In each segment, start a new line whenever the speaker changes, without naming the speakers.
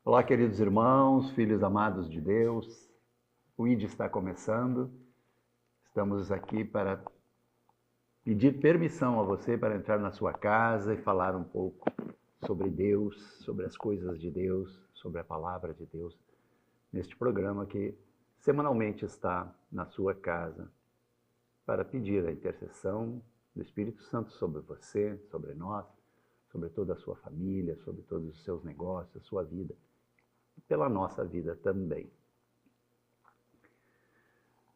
Olá, queridos irmãos, filhos amados de Deus. O ID está começando. Estamos aqui para pedir permissão a você para entrar na sua casa e falar um pouco sobre Deus, sobre as coisas de Deus, sobre a palavra de Deus, neste programa que semanalmente está na sua casa, para pedir a intercessão do Espírito Santo sobre você, sobre nós, sobre toda a sua família, sobre todos os seus negócios, a sua vida, e pela nossa vida também.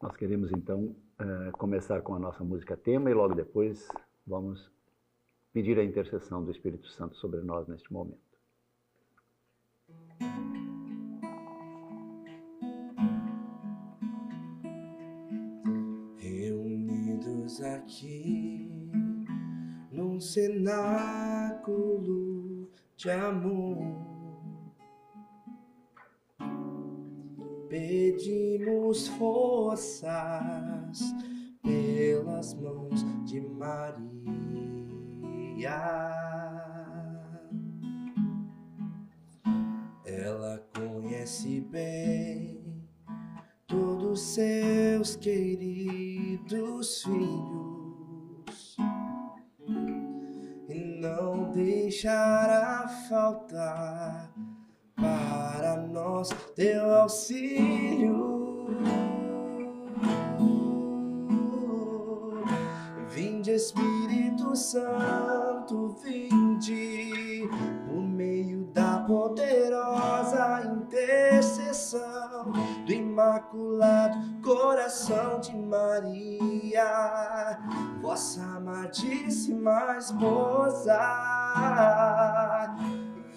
Nós queremos então começar com a nossa música tema e logo depois vamos pedir a intercessão do Espírito Santo sobre nós neste momento.
Reunidos aqui num cenáculo de amor, pedimos forças pelas mãos de Maria. Ela conhece bem todos seus queridos filhos e não deixará faltar para nós teu auxílio. Vinde, Espírito Santo, vinde, por meio da poderosa intercessão do Imaculado Coração de Maria, vossa amadíssima esposa.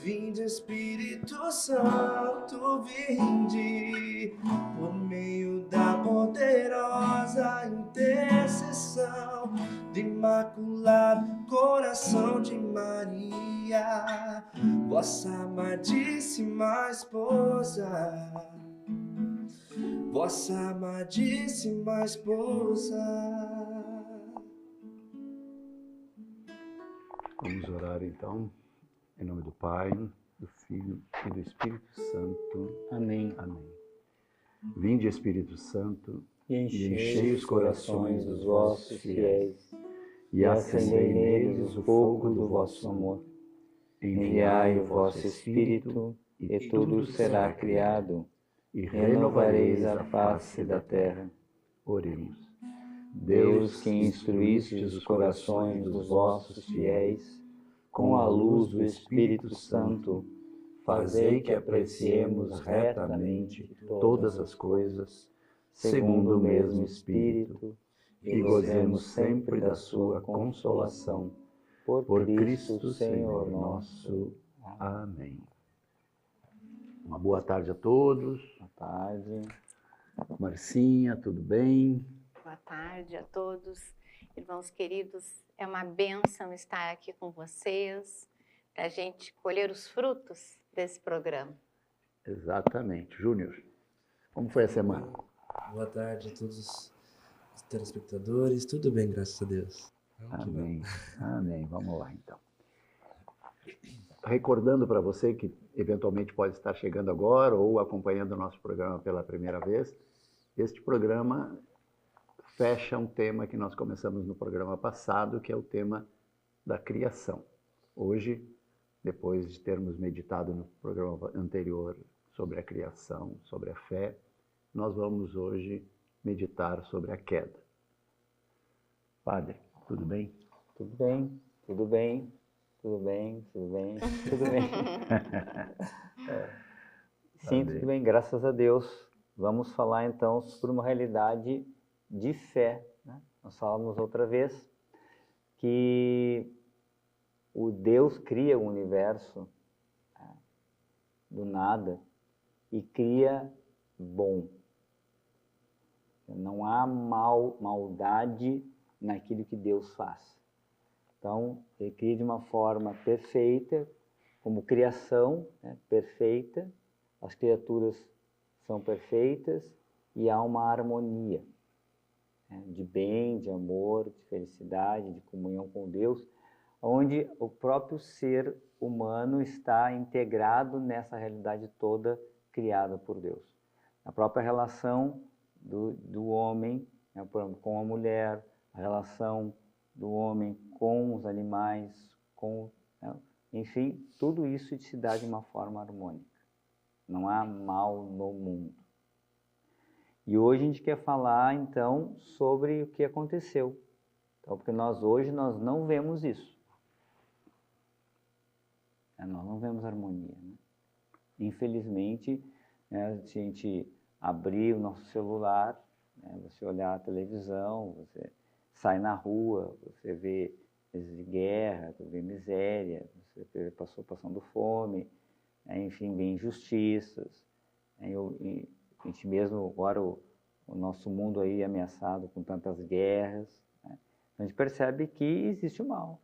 Vinde, Espírito Santo, vinde, por meio da poderosa intercessão do Imaculado Coração de Maria, vossa amadíssima esposa, vossa amadíssima esposa.
Vamos orar então. Em nome do Pai, do Filho e do Espírito Santo.
Amém.
Amém. Vinde, Espírito Santo,
E enchei os corações dos vossos fiéis,
e
acendei neles o fogo do vosso amor. Enviai o vosso Espírito, e tudo será criado,
e
renovareis a face da terra.
Oremos.
Deus, que instruístes os corações dos vossos fiéis, com a luz do Espírito Santo, fazei que apreciemos retamente
todas as coisas,
segundo o mesmo Espírito,
e gozemos sempre da sua consolação. Por Cristo Senhor nosso. Amém. Uma boa tarde a todos.
Boa tarde.
Marcinha, tudo bem?
Boa tarde a todos, irmãos queridos. É uma bênção estar aqui com vocês, para a gente colher os frutos desse programa.
Exatamente. Júnior, como foi a semana?
Boa tarde a todos os telespectadores. Tudo bem, graças a Deus.
Amém. Amém. Vamos lá, então. Recordando para você que eventualmente pode estar chegando agora ou acompanhando o nosso programa pela primeira vez, este programa fecha um tema que nós começamos no programa passado, que é o tema da criação. Hoje, depois de termos meditado no programa anterior sobre a criação, sobre a fé, nós vamos hoje meditar sobre a queda. Padre, tudo bem?
Tudo bem, tudo bem, tudo bem, tudo bem, tudo bem. Sim, tudo bem, graças a Deus. Vamos falar então sobre uma realidade de fé, né? Nós falamos outra vez que o Deus cria o universo do nada e cria bom. Não há maldade naquilo que Deus faz. Então, ele cria de uma forma perfeita, como criação, né, perfeita, as criaturas são perfeitas e há uma harmonia, né, de bem, de amor, de felicidade, de comunhão com Deus. onde o próprio ser humano está integrado nessa realidade toda criada por Deus. A própria relação do homem, né, com a mulher, a relação do homem com os animais, né, enfim, tudo isso se dá de uma forma harmônica. Não há mal no mundo. E hoje a gente quer falar, então, sobre o que aconteceu. Então, porque hoje nós não vemos isso. Nós não vemos harmonia. Né? Infelizmente, né, se a gente abrir o nosso celular, né, você olhar a televisão, você sai na rua, você vê guerra, você vê miséria, você vê passando fome, né, enfim, vê injustiças. Né, a gente mesmo, agora o nosso mundo aí ameaçado com tantas guerras, né, a gente percebe que existe o mal.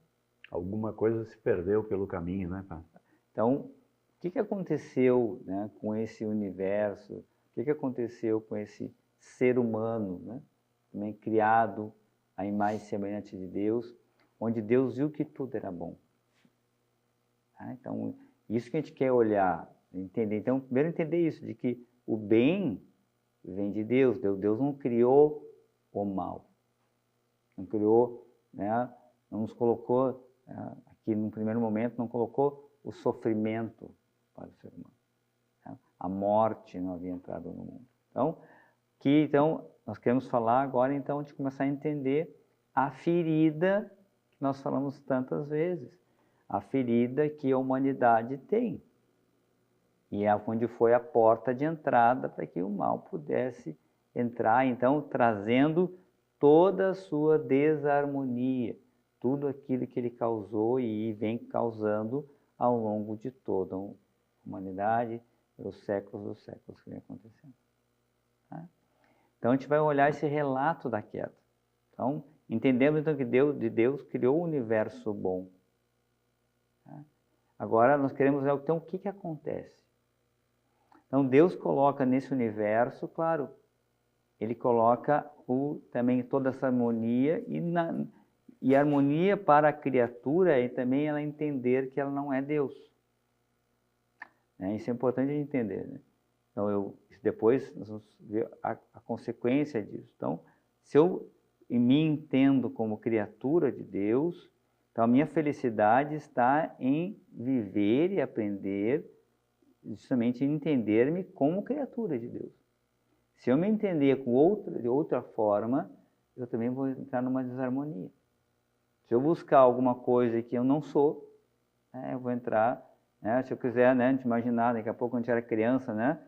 Alguma coisa se perdeu pelo caminho, né, Pai?
Então, o que aconteceu, né, com esse universo? O que aconteceu com esse ser humano, né, também criado à imagem e semelhança de Deus, onde Deus viu que tudo era bom? Então, isso que a gente quer olhar, entender. Então, primeiro entender isso, de que o bem vem de Deus. Deus não criou o mal. Não criou, né, não nos colocou, aqui no primeiro momento, não colocou o sofrimento para o ser humano. A morte não havia entrado no mundo. Então, nós queremos falar agora, então, de começar a entender a ferida que nós falamos tantas vezes. A ferida que a humanidade tem. E é onde foi a porta de entrada para que o mal pudesse entrar, então, trazendo toda a sua desarmonia, tudo aquilo que ele causou e vem causando ao longo de toda a humanidade, pelos séculos dos séculos que vem acontecendo. Então, a gente vai olhar esse relato da queda. Então, entendemos então que Deus criou o universo bom. Agora, nós queremos ver, então, o que acontece? Então, Deus coloca nesse universo, claro, Ele coloca também toda essa harmonia e a harmonia para a criatura é também ela entender que ela não é Deus. Isso é importante a gente entender. Né? Então, depois nós vamos ver a consequência disso. Então, se eu me entendo como criatura de Deus, então a minha felicidade está em viver e aprender, justamente em entender-me como criatura de Deus. Se eu me entender de outra forma, eu também vou entrar numa desarmonia. Se eu buscar alguma coisa que eu não sou, eu vou entrar, né, se eu quiser, né, te imaginar, daqui a pouco quando a gente era criança, né,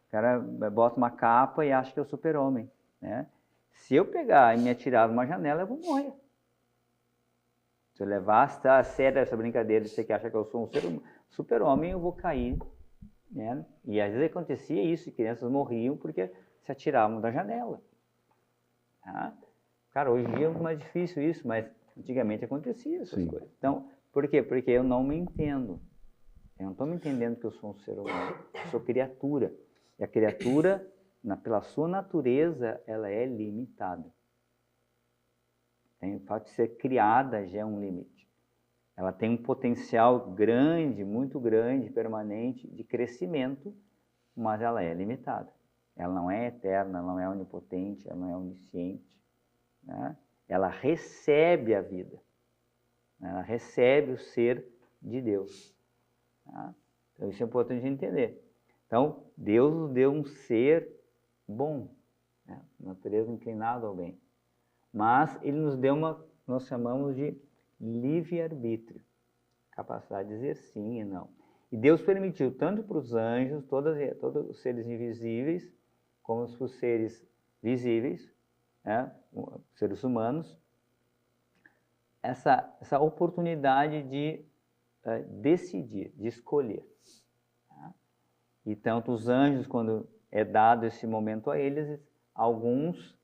o cara bota uma capa e acha que é o super-homem. Né? Se eu pegar e me atirar numa janela, eu vou morrer. Se eu levar a sério essa brincadeira de você que acha que eu sou um super-homem, eu vou cair. Né? E às vezes acontecia isso, crianças morriam porque se atiravam da janela. Tá? Cara, hoje em dia é muito mais difícil isso, mas antigamente acontecia essas coisas. Então, por quê? Porque eu não me entendo. Eu não estou me entendendo que eu sou um ser humano. Eu sou criatura. E a criatura, pela sua natureza, ela é limitada. O fato de ser criada já é um limite. Ela tem um potencial grande, muito grande, permanente, de crescimento, mas ela é limitada. Ela não é eterna, ela não é onipotente, ela não é onisciente. Né? Ela recebe a vida. Ela recebe o ser de Deus. Tá? Então, isso é importante a gente entender. Então, Deus nos deu um ser bom, né? Natureza inclinada ao bem. Mas Ele nos deu nós chamamos de livre-arbítrio. Capacidade de dizer sim e não. E Deus permitiu, tanto para os anjos, todos os seres invisíveis, como para os seres visíveis, né? Seres humanos, essa oportunidade de decidir, de escolher. Tá? E tanto os anjos, quando é dado esse momento a eles, alguns,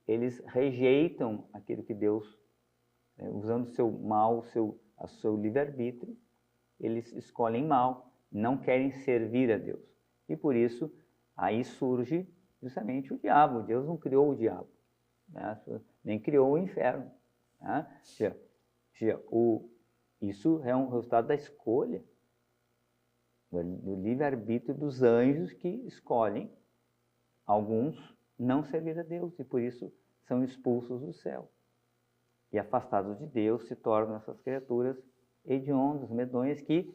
eles rejeitam aquilo que Deus, usando o seu mal, o seu livre-arbítrio, eles escolhem mal, não querem servir a Deus. E por isso, aí surge justamente o diabo. Deus não criou o diabo, né? Nem criou o inferno. Né? Isso é um resultado da escolha, do livre-arbítrio dos anjos que escolhem alguns não servir a Deus e por isso são expulsos do céu. E afastados de Deus se tornam essas criaturas hediondas, medonhas, que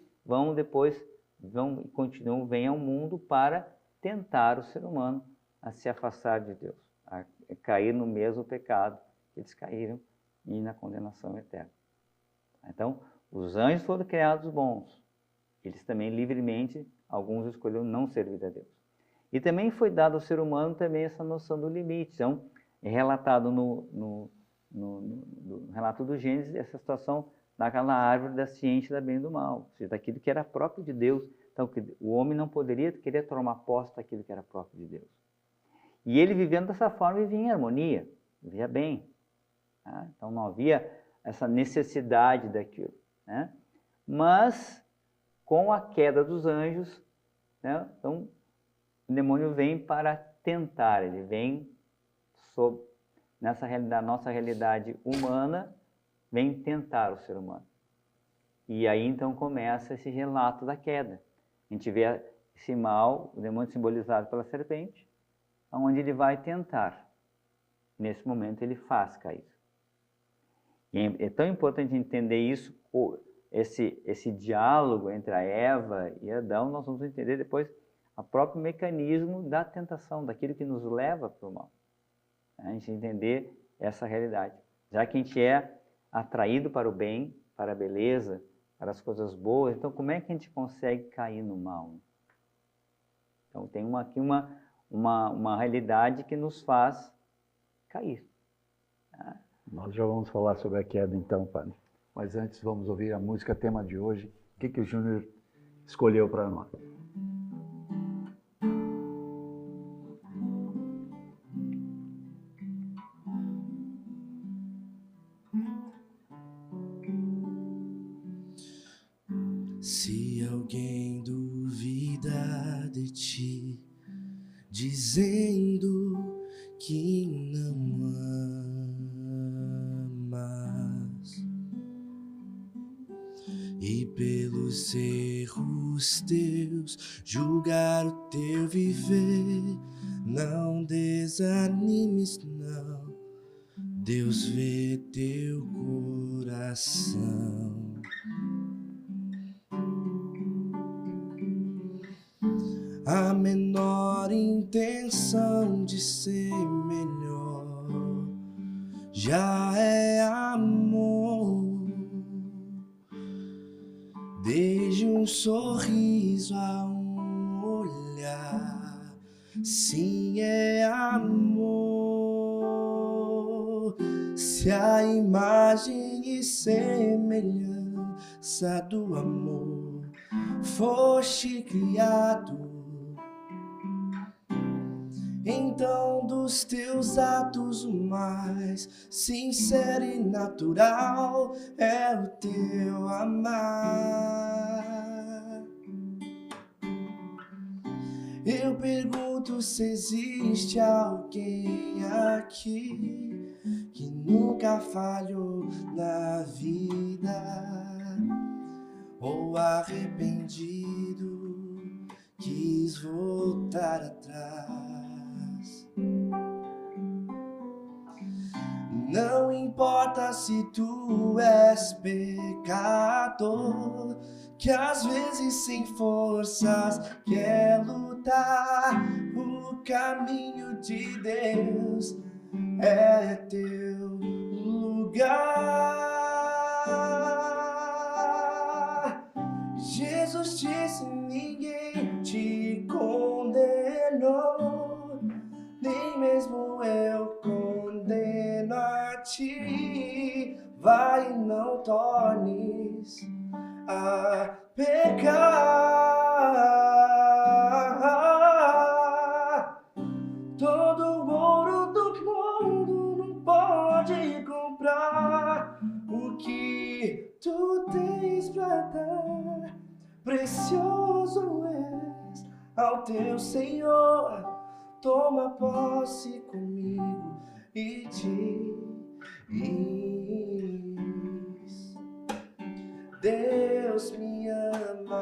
vêm ao mundo para tentar o ser humano a se afastar de Deus, a cair no mesmo pecado que eles caíram e na condenação eterna. Então, os anjos foram criados bons. Eles também livremente, alguns escolheram não servir a Deus. E também foi dado ao ser humano também essa noção do limite. Então, é relatado no relato do Gênesis essa situação daquela árvore da ciência da bem e do mal, ou seja, daquilo que era próprio de Deus. Então, o homem não poderia querer tomar posse daquilo que era próprio de Deus. E ele vivendo dessa forma vivia em harmonia, vivia bem. Tá? Então, não havia essa necessidade daquilo. Né? Mas, com a queda dos anjos, né? Então, o demônio vem para tentar, ele vem nessa realidade, nossa realidade humana, vem tentar o ser humano. E aí então começa esse relato da queda. A gente vê esse mal, o demônio simbolizado pela serpente, onde ele vai tentar. Nesse momento ele faz cair. E é tão importante entender isso, esse diálogo entre a Eva e Adão, nós vamos entender depois o próprio mecanismo da tentação, daquilo que nos leva para o mal. A gente entender essa realidade. Já que a gente é atraído para o bem, para a beleza, para as coisas boas, então como é que a gente consegue cair no mal? Então tem aqui uma realidade que nos faz cair.
Nós já vamos falar sobre a queda então, padre. Mas antes vamos ouvir a música tema de hoje. O que o Júnior escolheu para nós?
Se alguém duvida de ti, dizendo que não amas, e pelos erros teus julgar o teu viver, não desanimes, não. Deus vê teu coração. A menor intenção de ser melhor já é amor. Desde um sorriso a um olhar, sim, é amor. Se a imagem e semelhança do amor foste criado, então dos teus atos o mais sincero e natural é o teu amar. Eu pergunto se existe alguém aqui que nunca falhou na vida, ou arrependido quis voltar atrás. Não importa se tu és pecador, que às vezes sem forças quer lutar. O caminho de Deus é teu lugar. Jesus disse: ninguém te condenou, nem mesmo eu condeno a ti. Vai e não tornes a pecar. Todo o ouro do mundo não pode comprar o que tu tens pra dar. Precioso és ao teu Senhor. Toma posse comigo e diz: Deus me ama,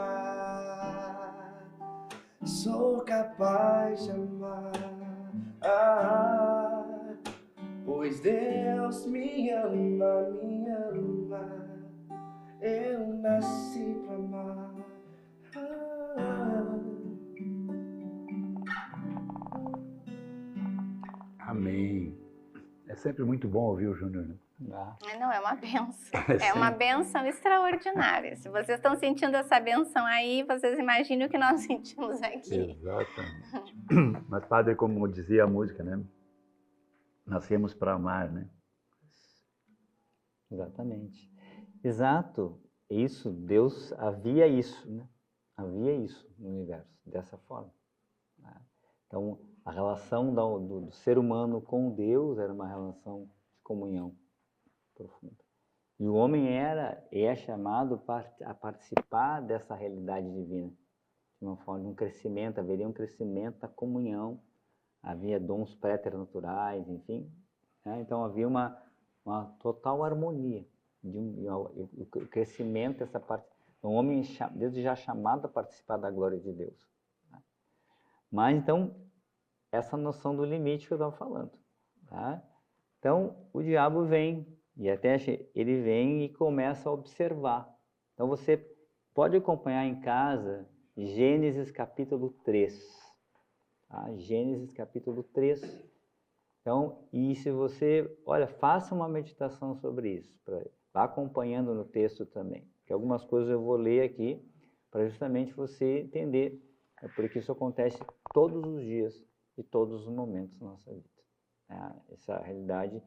sou capaz de amar, pois Deus me ama, eu nasci pra amar.
Amém. É sempre muito bom ouvir o Júnior, né?
Não, é uma benção. É uma benção extraordinária. Se vocês estão sentindo essa benção aí, vocês imaginem o que nós sentimos aqui.
Exatamente. Mas, padre, como dizia a música, né? Nascemos para amar, né?
Exatamente. Exato. Isso, Deus havia isso, né? Havia isso no universo, dessa forma. Né? Então, a relação do ser humano com Deus era uma relação de comunhão profunda. E o homem é chamado a participar dessa realidade divina, de uma forma de um crescimento, haveria um crescimento da comunhão, havia dons préternaturais, enfim. Né? Então, havia uma total harmonia, o crescimento dessa parte. O homem, Deus já chamado a participar da glória de Deus. Né? Mas, então, essa noção do limite que eu estava falando. Tá? Então, o diabo vem, e até ele vem e começa a observar. Então, você pode acompanhar em casa Gênesis capítulo 3. Tá? Gênesis capítulo 3. Então, e se você, olha, faça uma meditação sobre isso, vá acompanhando no texto também, que algumas coisas eu vou ler aqui, para justamente você entender, porque isso acontece todos os dias e todos os momentos da nossa vida. Essa realidade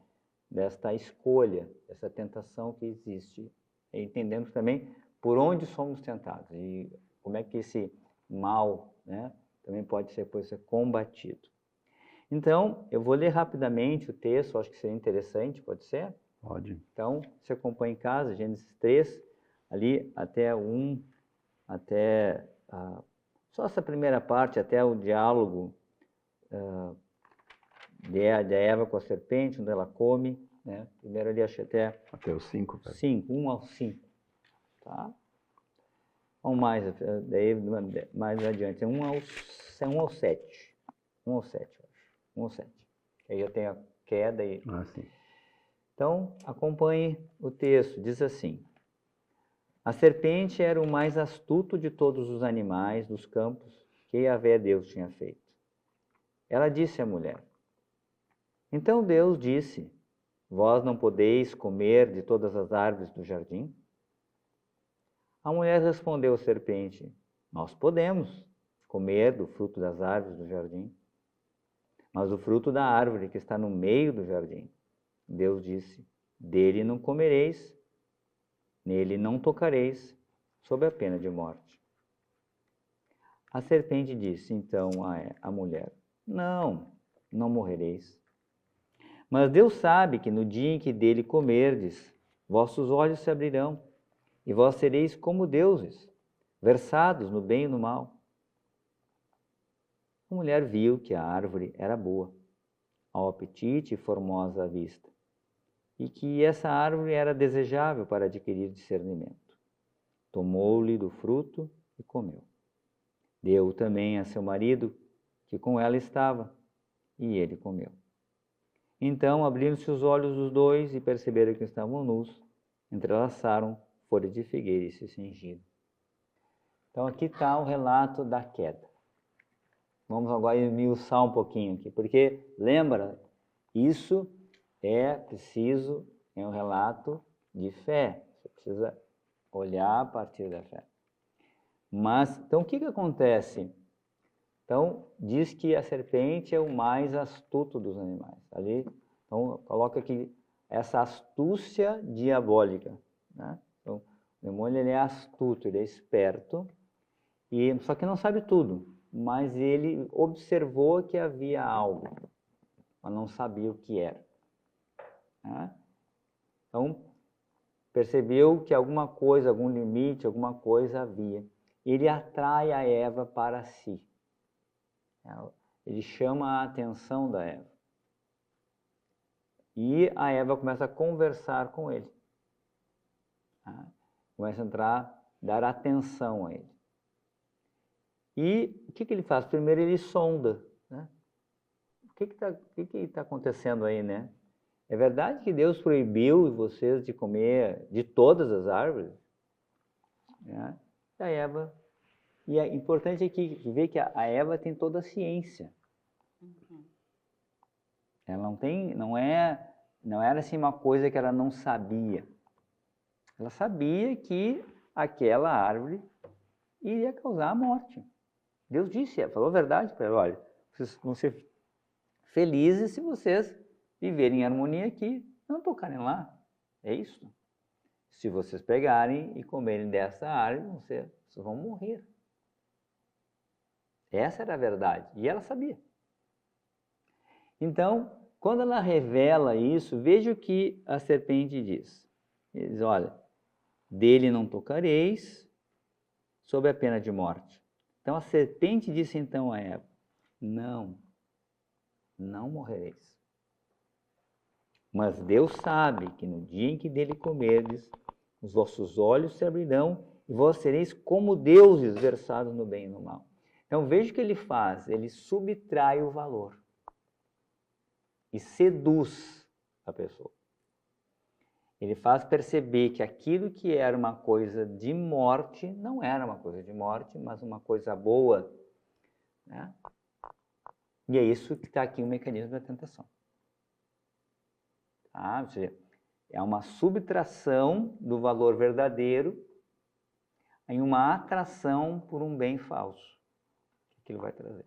desta escolha, essa tentação que existe, e entendendo também por onde somos tentados e como é que esse mal, né, também pode ser combatido. Então, eu vou ler rapidamente o texto, acho que seria interessante, pode ser?
Pode.
Então, você acompanha em casa, Gênesis 3, ali até 1, só essa primeira parte, até o diálogo de Eva com a serpente, onde ela come, né? Primeiro ali, acho até
o 5.
1 ao 5, tá? Ou mais, daí mais adiante, 1 ao 7. 1 ao 7, eu acho. 1 ao 7. Aí já tem a queda e...
sim.
Então, acompanhe o texto, diz assim: a serpente era o mais astuto de todos os animais dos campos que Yahvé Deus tinha feito. Ela disse à mulher: então Deus disse, vós não podeis comer de todas as árvores do jardim? A mulher respondeu à serpente: nós podemos comer do fruto das árvores do jardim, mas o fruto da árvore que está no meio do jardim, Deus disse, dele não comereis, nele não tocareis, sob a pena de morte. A serpente disse então à mulher: não morrereis. Mas Deus sabe que no dia em que dele comerdes, vossos olhos se abrirão, e vós sereis como deuses, versados no bem e no mal. A mulher viu que a árvore era boa, ao apetite e formosa à vista, e que essa árvore era desejável para adquirir discernimento. Tomou-lhe do fruto e comeu. Deu também a seu marido, que com ela estava, e ele comeu. Então abriram-se os olhos dos dois e perceberam que estavam nus, entrelaçaram folhas de figueira e se cingiram. Então aqui está o relato da queda. Vamos agora esmiuçar um pouquinho aqui, porque lembra, isso é um relato de fé. Você precisa olhar a partir da fé. Mas, então o que acontece? Então, diz que a serpente é o mais astuto dos animais. Ali, então, coloca aqui essa astúcia diabólica. Né? Então, o demônio ele é astuto, ele é esperto, só que não sabe tudo. Mas ele observou que havia algo, mas não sabia o que era. Né? Então, percebeu que alguma coisa, algum limite, alguma coisa havia. Ele atrai a Eva para si. Ele chama a atenção da Eva. E a Eva começa a conversar com ele. começa a entrar, dar atenção a ele. E o que ele faz? Primeiro ele sonda, né? O que está acontecendo aí, né? É verdade que Deus proibiu vocês de comer de todas as árvores? Né? A Eva. E é importante aqui ver que a Eva tem toda a ciência. Ela não era assim uma coisa que ela não sabia. Ela sabia que aquela árvore iria causar a morte. Deus disse, falou a verdade para ela, olha, vocês vão ser felizes se vocês viverem em harmonia aqui, não tocarem lá. É isso. Se vocês pegarem e comerem dessa árvore, vocês vão morrer. Essa era a verdade. E ela sabia. Então, quando ela revela isso, veja o que a serpente diz. Ele diz, olha, dele não tocareis, sob a pena de morte. Então a serpente disse então a Eva, não morrereis. Mas Deus sabe que no dia em que dele comerdes, os vossos olhos se abrirão e vós sereis como deuses versados no bem e no mal. Então veja o que ele faz, ele subtrai o valor e seduz a pessoa. Ele faz perceber que aquilo que era uma coisa de morte, não era uma coisa de morte, mas uma coisa boa. Né? E é isso que está aqui o mecanismo da tentação. Tá? Ou seja, é uma subtração do valor verdadeiro em uma atração por um bem falso. Que ele vai trazer.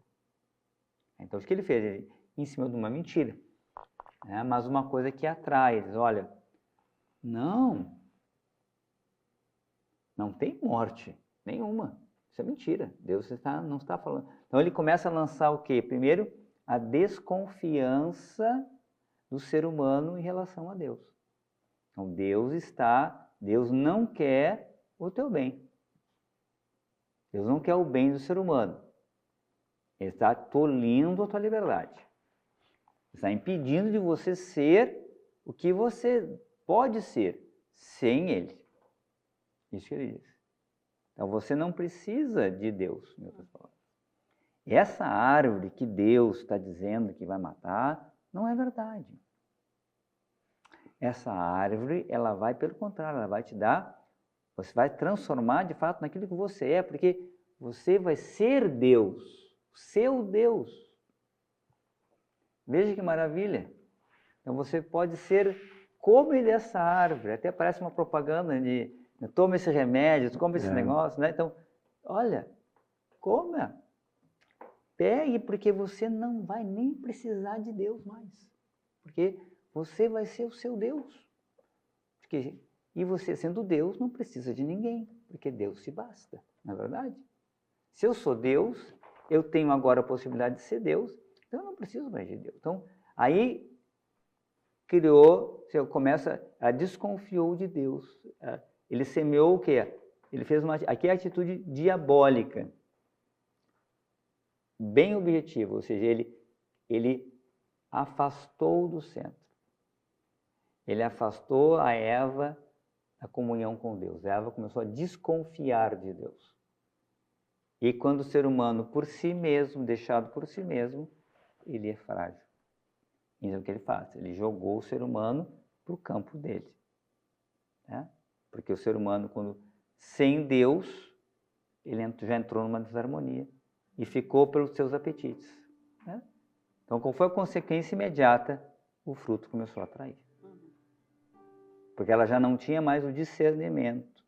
Então, o que ele fez? Ele, em cima de uma mentira. Né? Mas uma coisa que atrai. Ele diz, olha, não tem morte nenhuma. Isso é mentira. Deus não está falando. Então ele começa a lançar o quê? Primeiro, a desconfiança do ser humano em relação a Deus. Então Deus não quer o teu bem. Deus não quer o bem do ser humano. Ele está tolhindo a tua liberdade. Ele está impedindo de você ser o que você pode ser sem Ele. Isso que ele diz. Então você não precisa de Deus, em outras palavras. Essa árvore que Deus está dizendo que vai matar, não é verdade. Essa árvore, ela vai, pelo contrário, ela vai te dar, você vai transformar de fato naquilo que você é, porque você vai ser Deus, o seu Deus. Veja que maravilha. Então você pode ser come dessa árvore, até parece uma propaganda de toma esse remédio, come esse negócio, né? Então, olha, coma, pegue, porque você não vai nem precisar de Deus mais, porque você vai ser o seu Deus. E você, sendo Deus, não precisa de ninguém, porque Deus se basta, não é verdade? Se eu sou Deus, eu tenho agora a possibilidade de ser Deus, então eu não preciso mais de Deus. Então, aí desconfiou de Deus. Ele semeou o quê? Ele fez aqui é a atitude diabólica, bem objetiva, ou seja, ele afastou do centro. Ele afastou a Eva da comunhão com Deus. A Eva começou a desconfiar de Deus. E quando o ser humano, por si mesmo, deixado por si mesmo, ele é frágil. Então o que ele faz? Ele jogou o ser humano para o campo dele. Né? Porque o ser humano, quando sem Deus, ele já entrou numa desarmonia e ficou pelos seus apetites. Né? Então, qual foi a consequência imediata? O fruto começou a atrair. Porque ela já não tinha mais o discernimento,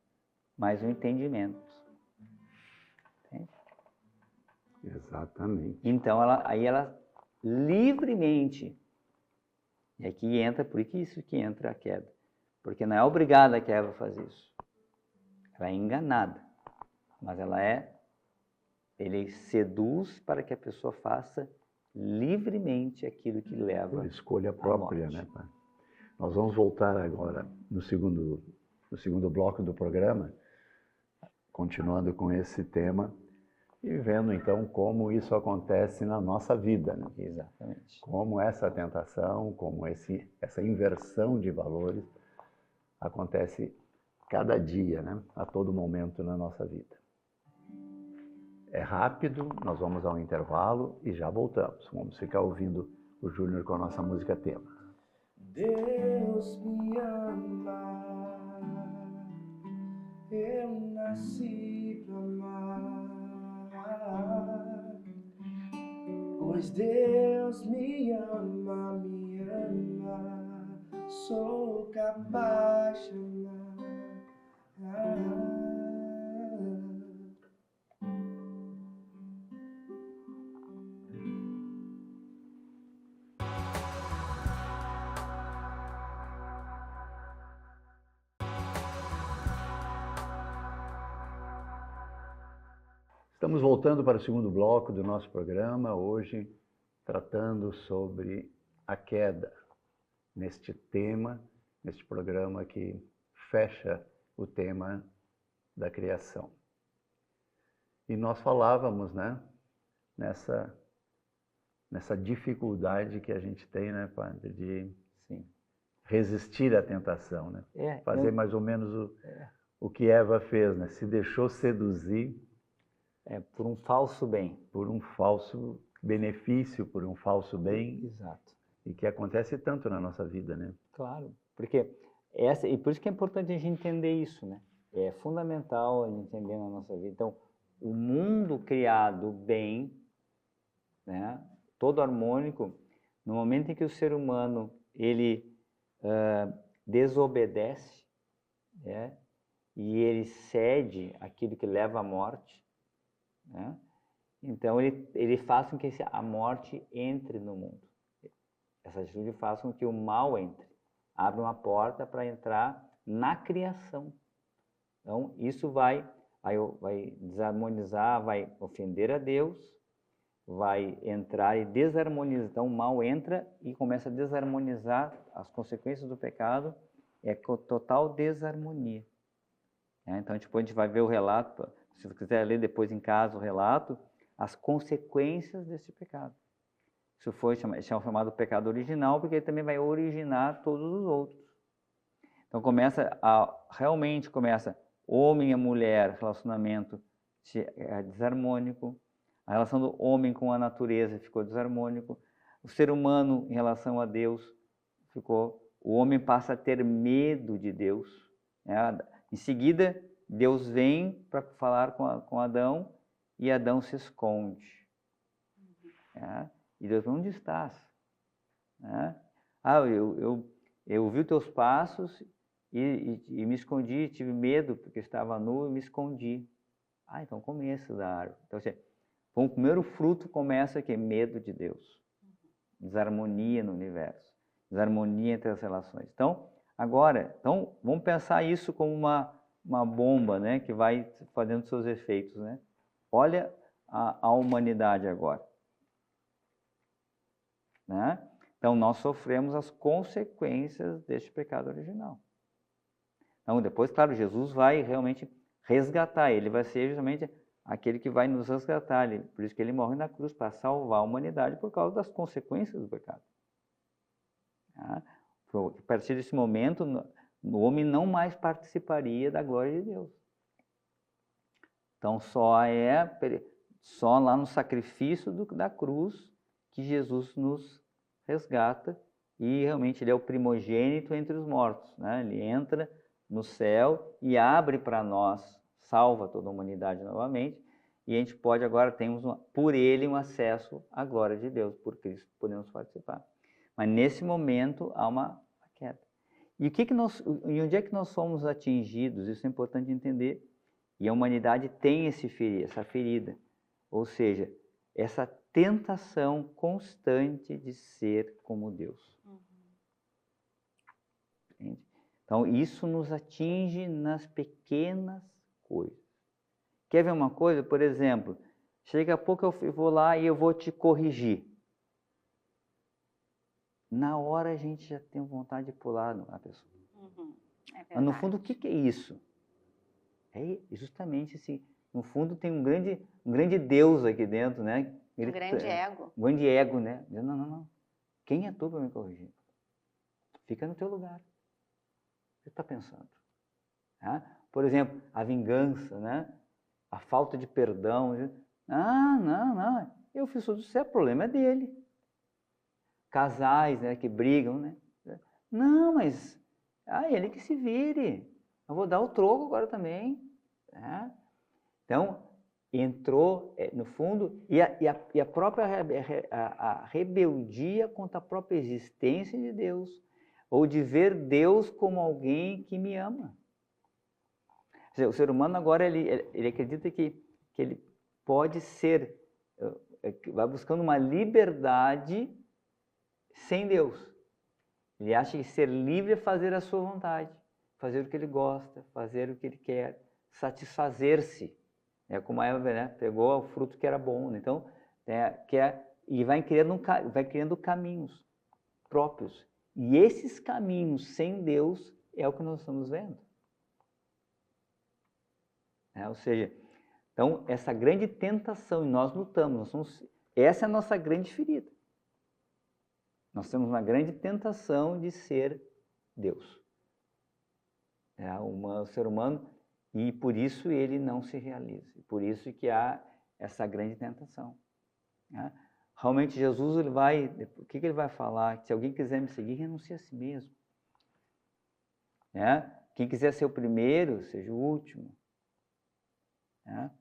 mais o entendimento. Entende?
Exatamente.
Então, ela livremente, e aqui entra, por isso que entra a queda. Porque não é obrigada que a Eva faz isso. Ela é enganada. Mas ele seduz para que a pessoa faça livremente aquilo que leva
por escolha própria, né, pai? Nós vamos voltar agora no segundo bloco do programa, continuando com esse tema e vendo então como isso acontece na nossa vida, né?
Exatamente.
Como essa tentação, como essa inversão de valores acontece cada dia, né? A todo momento na nossa vida. É rápido, nós vamos ao intervalo e já voltamos. Vamos ficar ouvindo o Júnior com a nossa música tema.
Deus me ama, eu nasci pra amar, pois Deus me ama, sou capaz de amar.
Estamos voltando para o segundo bloco do nosso programa, hoje tratando sobre a queda, neste tema, neste programa que fecha o tema da criação. E nós falávamos, né, nessa dificuldade que a gente tem, né, Padre, de resistir à tentação, né? Fazer mais ou menos o que Eva fez, né? Se deixou seduzir
por um falso bem.
Por um falso benefício, por um falso bem.
Exato.
E que acontece tanto na nossa vida, né?
Claro, porque e por isso que é importante a gente entender isso, né? É fundamental a gente entender na nossa vida. Então, o mundo criado bem, né? Todo harmônico, no momento em que o ser humano ele desobedece, né? E ele cede aquilo que leva à morte, né? Então ele faz com que a morte entre no mundo. Essa atitude faz com que o mal entre, abre uma porta para entrar na criação. Então isso vai desarmonizar, vai ofender a Deus, vai entrar e desarmonizar. Então o mal entra e começa a desarmonizar as consequências do pecado, é total desarmonia. Então a gente vai ver o relato, se você quiser ler depois em casa o relato, as consequências desse pecado. Isso foi chamado pecado original, porque ele também vai originar todos os outros. Então realmente começa homem e mulher, relacionamento desarmônico, a relação do homem com a natureza ficou desarmônico, o ser humano em relação a Deus o homem passa a ter medo de Deus, né? Em seguida, Deus vem para falar com Adão e Adão se esconde. E Deus, onde estás? Eu vi os teus passos e me escondi, tive medo porque estava nu e me escondi. Então começa da árvore. Então, o primeiro fruto começa aqui, medo de Deus. Desarmonia no universo. Desarmonia entre as relações. Então, vamos pensar isso como uma bomba, né, que vai fazendo seus efeitos, né? Olha a humanidade agora, né? Então nós sofremos as consequências deste pecado original. Então depois, claro, Jesus vai realmente resgatar, ele vai ser justamente aquele que vai nos resgatar, por isso que ele morre na cruz, para salvar a humanidade por causa das consequências do pecado. A partir desse momento, o homem não mais participaria da glória de Deus. Então só lá no sacrifício da cruz que Jesus nos resgata e realmente ele é o primogênito entre os mortos, né? Ele entra no céu e abre para nós, salva toda a humanidade novamente, e a gente pode agora, por ele um acesso à glória de Deus, por Cristo podemos participar. Mas nesse momento há uma queda. E onde é que nós somos atingidos? Isso é importante entender. E a humanidade tem essa ferida, ou seja, essa tentação constante de ser como Deus. Entende? Então isso nos atinge nas pequenas coisas. Quer ver uma coisa? Por exemplo, chega a pouco eu vou lá e eu vou te corrigir. Na hora a gente já tem vontade de pular na pessoa. Mas no fundo, o que é isso? É justamente assim, no fundo tem um grande Deus aqui dentro, né?
Um grande ego.
Um grande ego, né? Não. Quem é tu para me corrigir? Fica no teu lugar. O que você está pensando? Né? Por exemplo, a vingança, né? A falta de perdão. Não, eu fiz tudo certo, o problema é dele. Casais, né, que brigam, né? Não, mas ele que se vire. Eu vou dar o troco agora também. Né? Então, entrou, no fundo, e a própria a rebeldia contra a própria existência de Deus, ou de ver Deus como alguém que me ama. Quer dizer, o ser humano agora, ele acredita que ele pode ser, vai buscando uma liberdade sem Deus. Ele acha que ser livre é fazer a sua vontade, fazer o que ele gosta, fazer o que ele quer, satisfazer-se. É como a Eva, né? Pegou o fruto que era bom. Né? Então, e vai criando caminhos próprios. E esses caminhos sem Deus é o que nós estamos vendo. Ou seja, então, essa grande tentação, e nós lutamos, essa é a nossa grande ferida. Nós temos uma grande tentação de ser Deus. O ser humano, e por isso ele não se realiza. Por isso que há essa grande tentação. Realmente Jesus, o que ele vai falar? Se alguém quiser me seguir, renuncie a si mesmo. Quem quiser ser o primeiro, seja o último.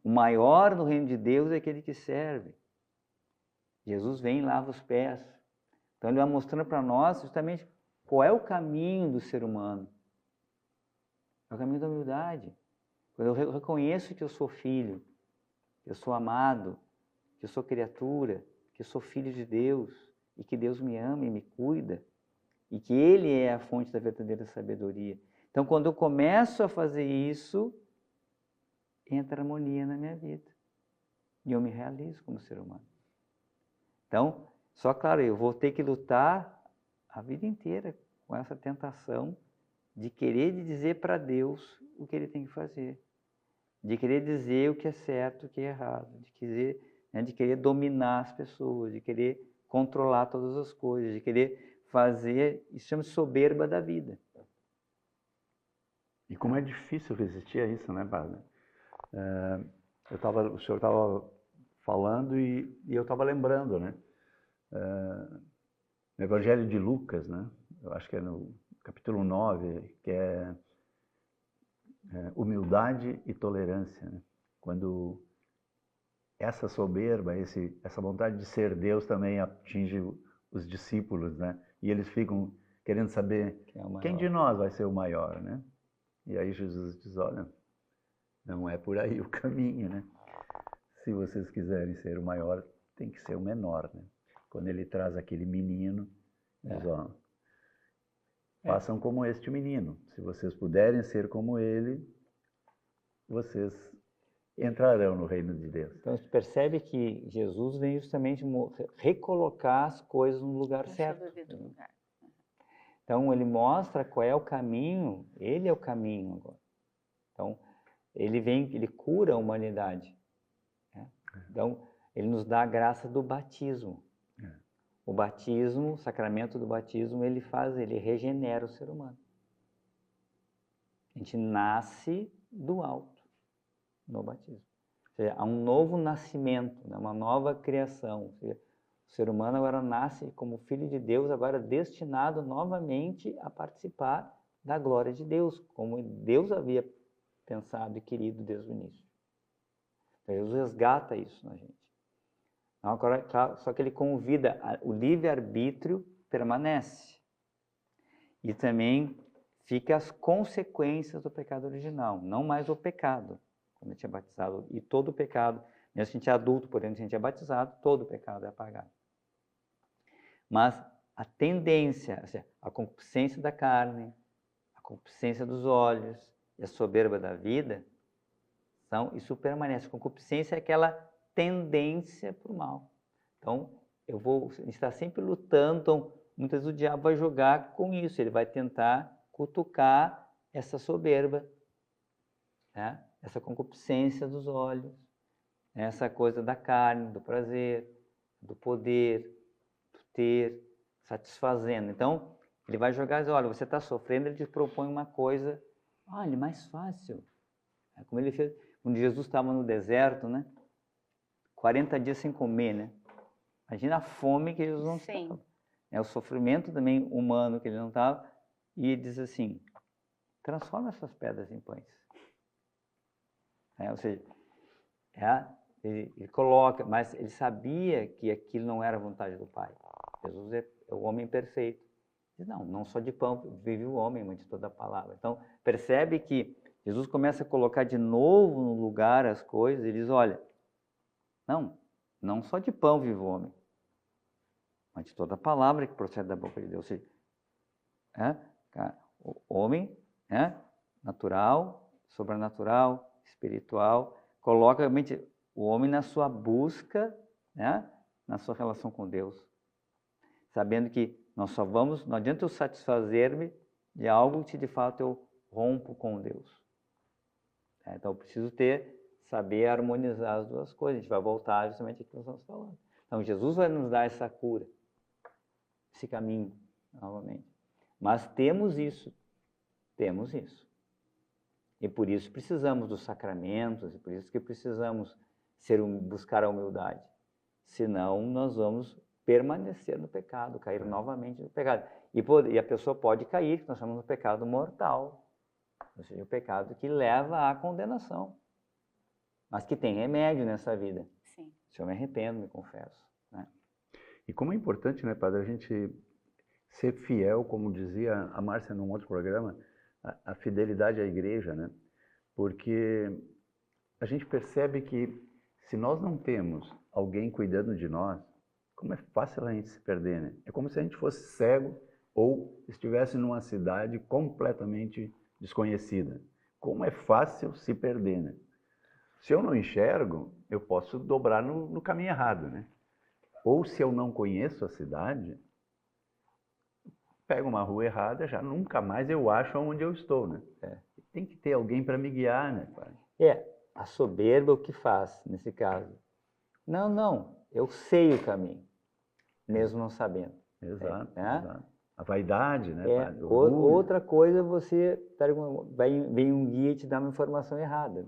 O maior no reino de Deus é aquele que serve. Jesus vem e lava os pés. Então ele vai mostrando para nós justamente qual é o caminho do ser humano. É o caminho da humildade. Quando eu reconheço que eu sou filho, que eu sou amado, que eu sou criatura, que eu sou filho de Deus, e que Deus me ama e me cuida, e que Ele é a fonte da verdadeira sabedoria. Então, quando eu começo a fazer isso, entra harmonia na minha vida. E eu me realizo como ser humano. Então, só claro, eu vou ter que lutar a vida inteira com essa tentação de querer dizer para Deus o que Ele tem que fazer. De querer dizer o que é certo, o que é errado. De querer dominar as pessoas, de querer controlar todas as coisas, de querer fazer, isso chama-se soberba da vida.
E como é difícil resistir a isso, né, padre? O senhor estava falando e eu estava lembrando, né? No Evangelho de Lucas, né? Eu acho que é no capítulo 9, que é humildade e tolerância, né? Quando essa soberba, essa vontade de ser Deus também atinge os discípulos, né? E eles ficam querendo saber quem de nós vai ser o maior, né? E aí Jesus diz, olha, não é por aí o caminho, né? Se vocês quiserem ser o maior, tem que ser o menor, né? Quando ele traz aquele menino, diz, ó, façam como este menino. Se vocês puderem ser como ele, vocês entrarão no reino de Deus.
Então, você percebe que Jesus vem justamente recolocar as coisas no lugar certo. Então, ele mostra qual é o caminho, ele é o caminho agora. Então, ele cura a humanidade. Né? Então, ele nos dá a graça do batismo. O batismo, o sacramento do batismo, ele regenera o ser humano. A gente nasce do alto no batismo. Ou seja, há um novo nascimento, né? Uma nova criação. Ou seja, o ser humano agora nasce como filho de Deus, agora destinado novamente a participar da glória de Deus, como Deus havia pensado e querido desde o início. Então, Jesus resgata isso na gente. Agora, claro, só que ele convida, o livre-arbítrio permanece. E também fica as consequências do pecado original, não mais o pecado. Quando a gente é batizado, e todo o pecado, mesmo se a gente é adulto, porém, se a gente é batizado, todo o pecado é apagado. Mas a tendência, ou seja, a concupiscência da carne, a concupiscência dos olhos e a soberba da vida, isso permanece. A concupiscência é aquela tendência para o mal. Então, a gente está sempre lutando, então, muitas vezes o diabo vai jogar com isso, ele vai tentar cutucar essa soberba, né? Essa concupiscência dos olhos, essa coisa da carne, do prazer, do poder, do ter, satisfazendo. Então, ele vai jogar, olha, você está sofrendo, ele te propõe uma coisa Olha, mais fácil. É como ele fez quando Jesus estava no deserto, né? 40 dias sem comer, né? Imagina a fome que Jesus não
Sim.
estava. É o sofrimento também humano que ele não estava. E ele diz assim, transforma essas pedras em pães. Ou seja, ele coloca, mas ele sabia que aquilo não era a vontade do Pai. Jesus é o homem perfeito. Diz, não só de pão vive o homem, mas de toda a palavra. Então, percebe que Jesus começa a colocar de novo no lugar as coisas e diz, olha, não só de pão vive o homem, mas de toda a palavra que procede da boca de Deus. Ou seja, o homem natural, sobrenatural, espiritual, coloca realmente o homem na sua busca, na sua relação com Deus, sabendo que não adianta eu satisfazer-me de algo que de fato eu rompo com Deus. Então eu preciso saber harmonizar as duas coisas. A gente vai voltar justamente aqui que nós estamos falando. Então Jesus vai nos dar essa cura, esse caminho, novamente. Mas temos isso. E por isso precisamos dos sacramentos, e por isso que precisamos buscar a humildade. Senão nós vamos permanecer no pecado, cair novamente no pecado. E a pessoa pode cair, que nós chamamos de pecado mortal. Ou seja, o pecado que leva à condenação. Mas que tem remédio nessa vida.
Sim.
Se eu me arrependo, me confesso. Né?
E como é importante, né, Padre, a gente ser fiel, como dizia a Márcia num outro programa, a fidelidade à igreja, né? Porque a gente percebe que se nós não temos alguém cuidando de nós, como é fácil a gente se perder, né? É como se a gente fosse cego ou estivesse numa cidade completamente desconhecida. Como é fácil se perder, né? Se eu não enxergo, eu posso dobrar no caminho errado, né? Ou se eu não conheço a cidade, pego uma rua errada, já nunca mais eu acho onde eu estou, né? Tem que ter alguém para me guiar, né, pai?
A soberba o que faz nesse caso? Não, eu sei o caminho, mesmo não sabendo.
Exato. A vaidade, né, padre?
Outra coisa, vem um guia e te dá uma informação errada.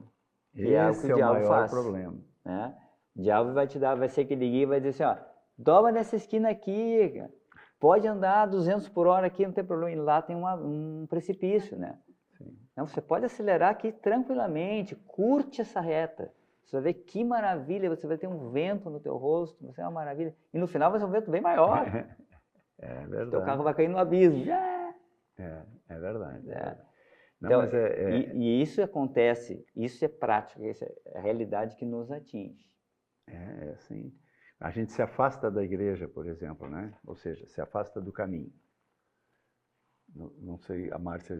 Né?
Esse é o maior problema.
Né? O diabo vai ser aquele guia e vai dizer assim, dobra nessa esquina aqui, cara. Pode andar 200 por hora aqui, não tem problema. E lá tem um precipício, né?
Sim.
Então, você pode acelerar aqui tranquilamente, curte essa reta. Você vai ver que maravilha, você vai ter um vento no teu rosto, vai ser uma maravilha. E no final vai ser um vento bem maior.
É verdade.
Teu carro vai cair no abismo.
É verdade. Não,
Então,
mas
e isso acontece, isso é prática, isso é a realidade que nos atinge.
Assim. A gente se afasta da igreja, por exemplo, né? Ou seja, se afasta do caminho. Não sei, a Márcia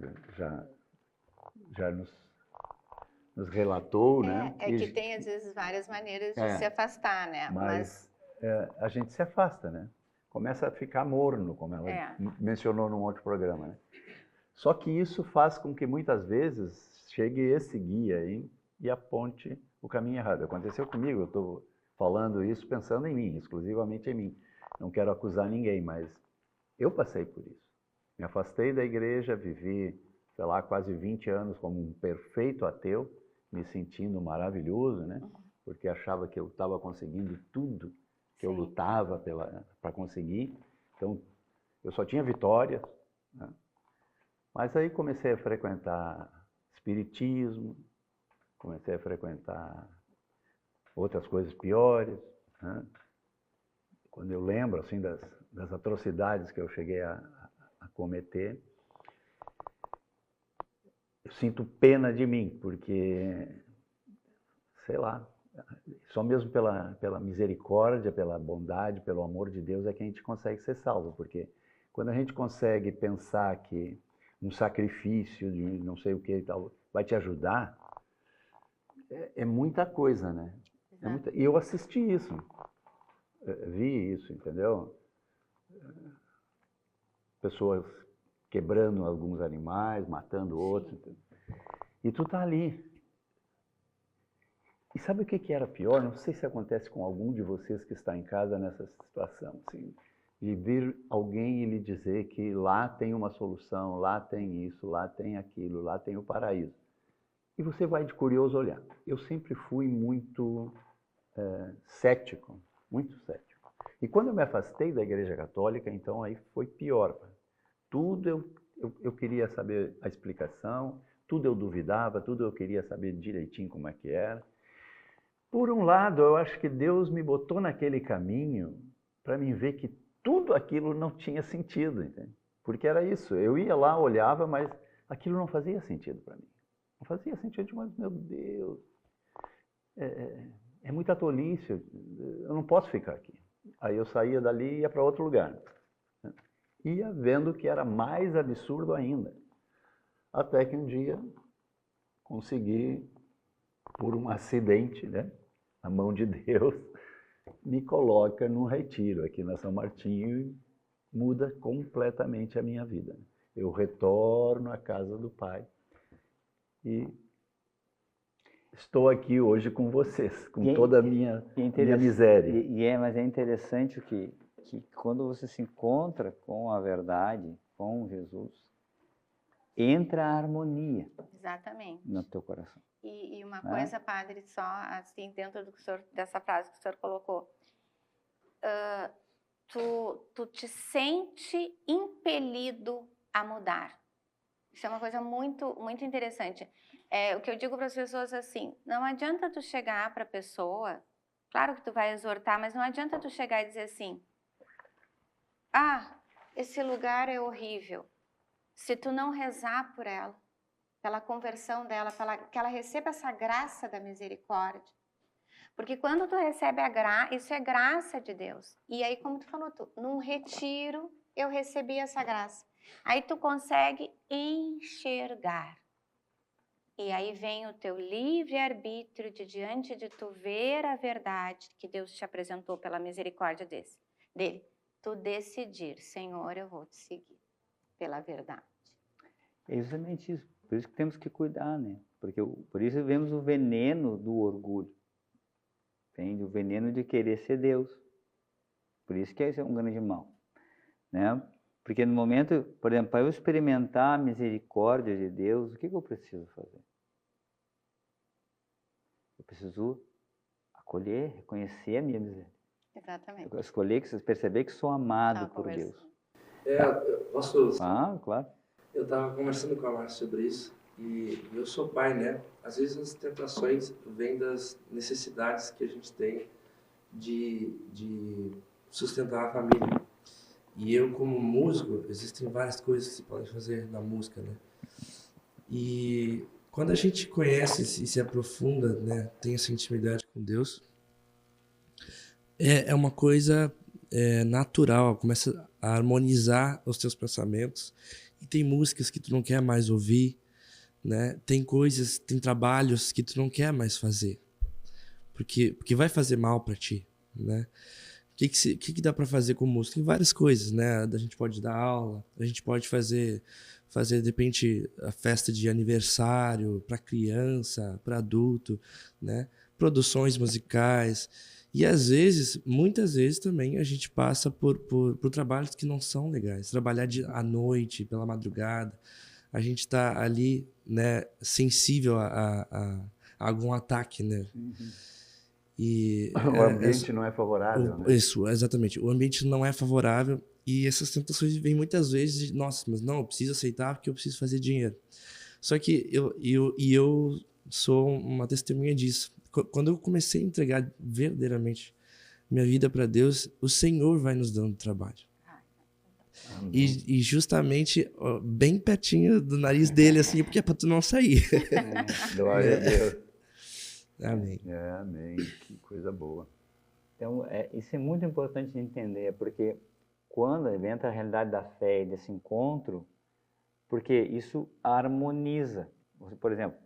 já nos relatou, né?
Que tem, às vezes, várias maneiras de se afastar, né?
Mas a gente se afasta, né? Começa a ficar morno, como ela mencionou num outro programa, né? Só que isso faz com que, muitas vezes, chegue esse guia aí e aponte o caminho errado. Aconteceu comigo, eu estou falando isso pensando em mim, exclusivamente em mim. Não quero acusar ninguém, mas eu passei por isso. Me afastei da igreja, vivi, sei lá, quase 20 anos como um perfeito ateu, me sentindo maravilhoso, né? Porque achava que eu estava conseguindo tudo que eu lutava para conseguir. Então, eu só tinha vitórias, né? Mas aí comecei a frequentar espiritismo, comecei a frequentar outras coisas piores, né? Quando eu lembro assim das atrocidades que eu cheguei a cometer, eu sinto pena de mim, porque, sei lá, só mesmo pela misericórdia, pela bondade, pelo amor de Deus é que a gente consegue ser salvo, porque quando a gente consegue pensar que um sacrifício de não sei o que e tal vai te ajudar, é muita coisa, né? E eu assisti isso, vi isso, entendeu? Pessoas quebrando alguns animais, matando outros. E tu tá ali. E sabe o que era pior? Não sei se acontece com algum de vocês que está em casa nessa situação. Assim, e vir alguém e lhe dizer que lá tem uma solução, lá tem isso, lá tem aquilo, lá tem o paraíso. E você vai de curioso olhar. Eu sempre fui muito cético, muito cético. E quando eu me afastei da Igreja Católica, então aí foi pior. Tudo eu queria saber a explicação, tudo eu duvidava, tudo eu queria saber direitinho como é que era. Por um lado, eu acho que Deus me botou naquele caminho para mim ver que tudo aquilo não tinha sentido, entende? Porque era isso, eu ia lá, olhava, mas aquilo não fazia sentido para mim. Não fazia sentido, mas meu Deus, é muita tolice, eu não posso ficar aqui. Aí eu saía dali e ia para outro lugar. Ia vendo que era mais absurdo ainda. Até que um dia consegui, por um acidente, né, a mão de Deus, me coloca num retiro aqui na São Martinho e muda completamente a minha vida. Eu retorno à casa do Pai e estou aqui hoje com vocês, com toda a minha miséria.
Mas é interessante que quando você se encontra com a verdade, com Jesus, entra a harmonia.
Exatamente.
No teu coração.
E uma coisa, padre, só assim, dentro do que o senhor, dessa frase que o senhor colocou, tu te sente impelido a mudar. Isso é uma coisa muito, muito interessante. O que eu digo para as pessoas assim, não adianta tu chegar para a pessoa, claro que tu vai exortar, mas não adianta tu chegar e dizer assim, esse lugar é horrível. Se tu não rezar por ela, pela conversão dela, que ela receba essa graça da misericórdia. Porque quando tu recebe a graça, isso é graça de Deus. E aí, como tu falou, num retiro, eu recebi essa graça. Aí tu consegue enxergar. E aí vem o teu livre-arbítrio de diante de tu ver a verdade que Deus te apresentou pela misericórdia dele. Tu decidir, Senhor, eu vou te seguir pela verdade.
É justamente isso. Por isso que temos que cuidar, né? Porque por isso vemos o veneno do orgulho. Entende? O veneno de querer ser Deus. Por isso que esse é um grande mal, né? Porque no momento, por exemplo, para eu experimentar a misericórdia de Deus, o que eu preciso fazer? Eu preciso acolher, reconhecer a minha miséria.
Exatamente.
Eu escolher, perceber que sou amado por Deus.
Posso...
Claro.
Eu estava conversando com a Márcia sobre isso e eu sou pai, né? Às vezes as tentações vêm das necessidades que a gente tem de sustentar a família. E eu, como músico, existem várias coisas que se podem fazer na música, né? E quando a gente conhece e se aprofunda, né, tem essa intimidade com Deus, é uma coisa natural, começa a harmonizar os teus pensamentos. E tem músicas que tu não quer mais ouvir, né? Tem coisas, tem trabalhos que tu não quer mais fazer, porque vai fazer mal para ti, né? O que dá para fazer com música? Tem várias coisas, né? A gente pode dar aula, a gente pode fazer de repente a festa de aniversário para criança, para adulto, né? Produções musicais. E às vezes, muitas vezes também a gente passa por trabalhos que não são legais. Trabalhar à noite, pela madrugada, a gente está ali, né, sensível a algum ataque, né?
Uhum.
E
o ambiente não é favorável, né?
Isso, exatamente. O ambiente não é favorável e essas tentações vêm muitas vezes de, nossa, mas não, eu preciso aceitar porque eu preciso fazer dinheiro. Só que eu sou uma testemunha disso. Quando eu comecei a entregar verdadeiramente minha vida para Deus, o Senhor vai nos dando trabalho. E justamente bem pertinho do nariz dele, assim, porque é para tu não sair.
Glória a Deus.
Amém.
Amém. Que coisa boa.
Então, isso é muito importante de entender, porque quando entra a realidade da fé e desse encontro, porque isso harmoniza. Por exemplo,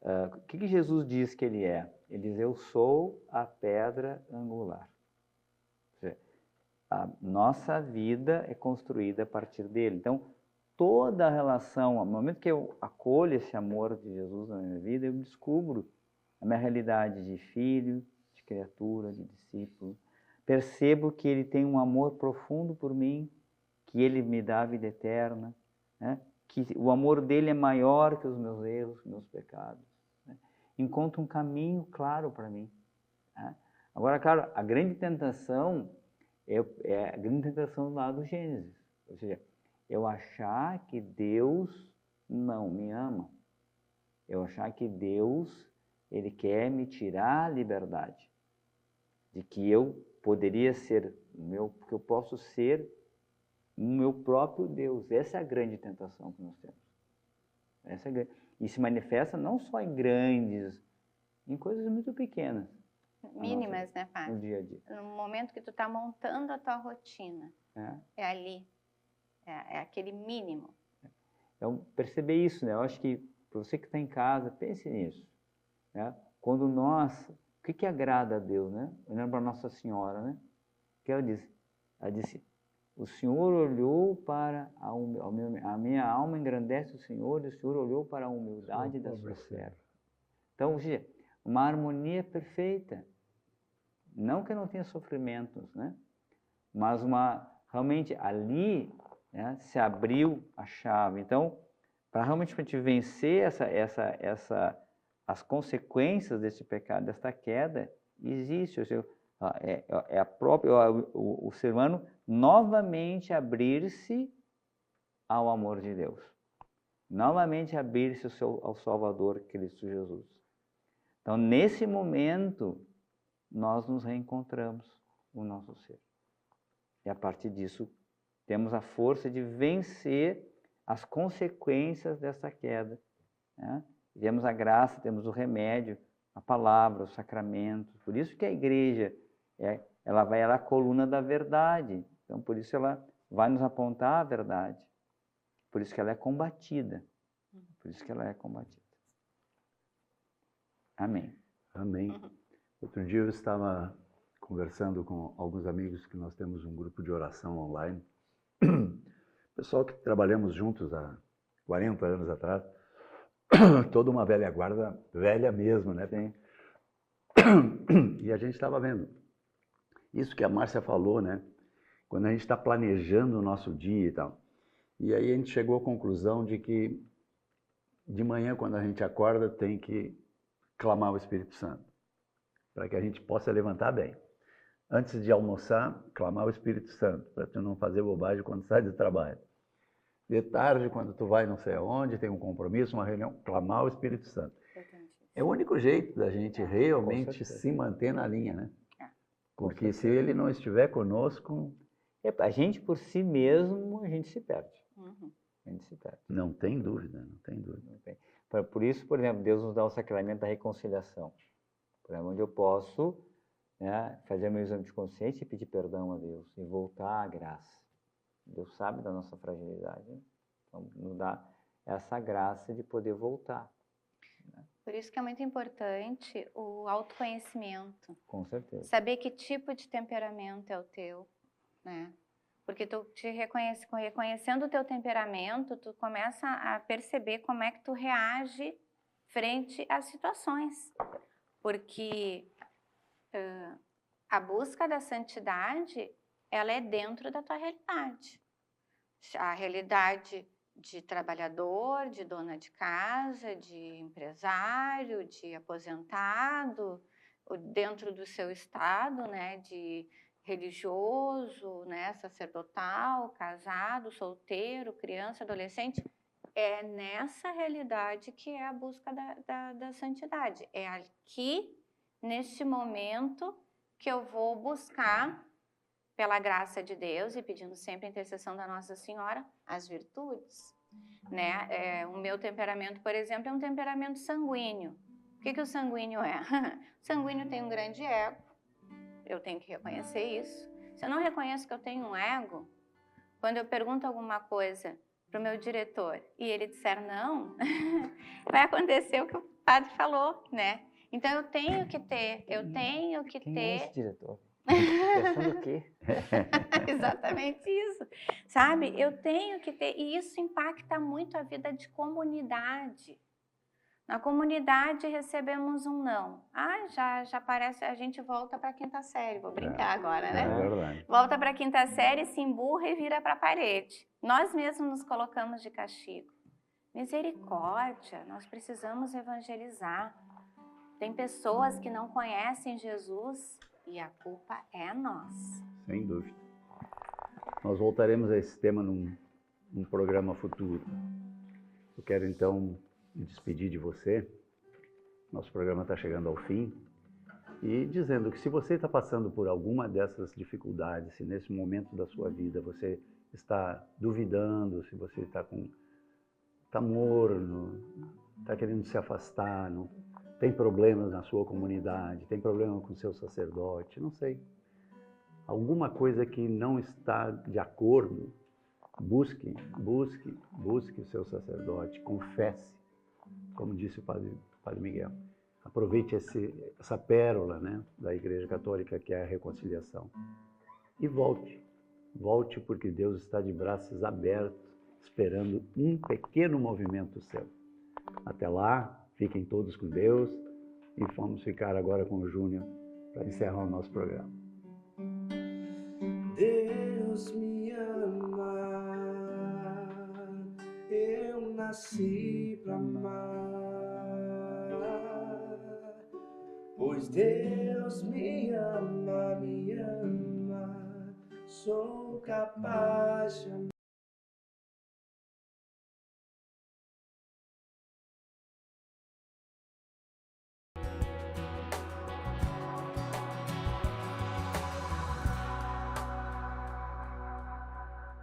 o que Jesus diz que ele é? Ele diz, eu sou a pedra angular. Ou seja, a nossa vida é construída a partir dele. Então, toda a relação, no momento que eu acolho esse amor de Jesus na minha vida, eu descubro a minha realidade de filho, de criatura, de discípulo. percebo que Ele tem um amor profundo por mim, que Ele me dá a vida eterna, né? Que o amor dele é maior que os meus erros, meus pecados. Né? Encontro um caminho claro para mim. Né? Agora, claro, a grande tentação é a grande tentação lá do Gênesis. Ou seja, eu achar que Deus não me ama. Eu achar que Deus, Ele quer me tirar a liberdade. De que eu poderia ser porque eu posso ser o meu próprio Deus. Essa é a grande tentação que nós temos. Essa é grande. E se manifesta não só em coisas muito pequenas.
Mínimas, né, Padre?
No dia a dia.
No momento que tu está montando a tua rotina. É ali. É aquele mínimo.
Então, perceber isso, né? Eu acho que, para você que está em casa, pense nisso. Né? Quando o que agrada a Deus, né? Olhando para Nossa Senhora, né? Que ela disse? Ela disse, o Senhor olhou para a minha alma engrandece o Senhor, e o Senhor olhou para a humildade da sua serva. Então, ou seja, uma harmonia perfeita. Não que não tenha sofrimentos, né? Mas realmente ali, né, se abriu a chave. Então, para realmente a gente vencer as consequências desse pecado, desta queda, existe. Ou seja, o ser humano novamente abrir-se ao amor de Deus. Novamente abrir-se ao Salvador, Cristo Jesus. Então, nesse momento, nós nos reencontramos o nosso ser. E a partir disso, temos a força de vencer as consequências dessa queda. Né? Temos a graça, temos o remédio, a palavra, os sacramentos. Por isso que a igreja, ela é a coluna da verdade. Então, por isso ela vai nos apontar a verdade. Por isso que ela é combatida. Por isso que ela é combatida. Amém.
Amém. Outro dia eu estava conversando com alguns amigos que nós temos um grupo de oração online. Pessoal que trabalhamos juntos há 40 anos atrás. Toda uma velha guarda, velha mesmo, né? E a gente estava vendo isso que a Márcia falou, né? Quando a gente está planejando o nosso dia e tal. E aí a gente chegou à conclusão de que de manhã, quando a gente acorda, tem que clamar o Espírito Santo, para que a gente possa levantar bem. Antes de almoçar, clamar o Espírito Santo, para tu não fazer bobagem quando sai do trabalho. De tarde, quando tu vai não sei aonde, tem um compromisso, uma reunião, clamar o Espírito Santo. É o único jeito da gente realmente se manter na linha, né? Porque se ele não estiver conosco...
A gente por si mesmo, a gente se perde. A gente se perde.
Não tem dúvida, não tem dúvida.
Não tem. Por isso, por exemplo, Deus nos dá o sacramento da reconciliação. Por exemplo, onde eu posso, né, fazer meu exame de consciência e pedir perdão a Deus e voltar à graça. Deus sabe da nossa fragilidade, né? Então nos dá essa graça de poder voltar. Né?
Por isso que é muito importante o autoconhecimento.
Com certeza.
Saber que tipo de temperamento é o teu, né? Porque tu reconhecendo o teu temperamento, tu começa a perceber como é que tu reage frente às situações. Porque a busca da santidade, ela é dentro da tua realidade. A realidade de trabalhador, de dona de casa, de empresário, de aposentado, dentro do seu estado, né, de religioso, né, sacerdotal, casado, solteiro, criança, adolescente, é nessa realidade que é a busca da santidade. É aqui, neste momento, que eu vou buscar, pela graça de Deus e pedindo sempre a intercessão da Nossa Senhora, as virtudes. Né? O meu temperamento, por exemplo, é um temperamento sanguíneo. O que o sanguíneo é? O sanguíneo tem um grande ego. Eu tenho que reconhecer isso. Se eu não reconheço que eu tenho um ego, quando eu pergunto alguma coisa para o meu diretor e ele disser não, vai acontecer o que o padre falou, né? Então eu tenho que ter,
Quem é esse diretor? Pensando o quê?
Exatamente isso. Sabe? Eu tenho que ter, e isso impacta muito a vida de comunidade. Na comunidade recebemos um não. Já parece, a gente volta para a quinta série, vou brincar agora, né?
É verdade.
Volta para a quinta série, se emburra e vira para a parede. Nós mesmos nos colocamos de castigo. Misericórdia, nós precisamos evangelizar. Tem pessoas que não conhecem Jesus e a culpa é nossa.
Sem dúvida. Nós voltaremos a esse tema num programa futuro. Eu quero então me despedir de você. Nosso programa está chegando ao fim. E dizendo que se você está passando por alguma dessas dificuldades, se nesse momento da sua vida você está duvidando, se você está morno, está querendo se afastar, não, tem problemas na sua comunidade, tem problema com o seu sacerdote, não sei. Alguma coisa que não está de acordo, busque o seu sacerdote, confesse, como disse o Padre Miguel. Aproveite essa pérola, né, da Igreja Católica, que é a reconciliação. E volte porque Deus está de braços abertos, esperando um pequeno movimento seu. Até lá, fiquem todos com Deus e vamos ficar agora com o Júnior para encerrar o nosso programa.
Deus me ama, eu nasci pra amar, pois Deus me ama, sou capaz de amar.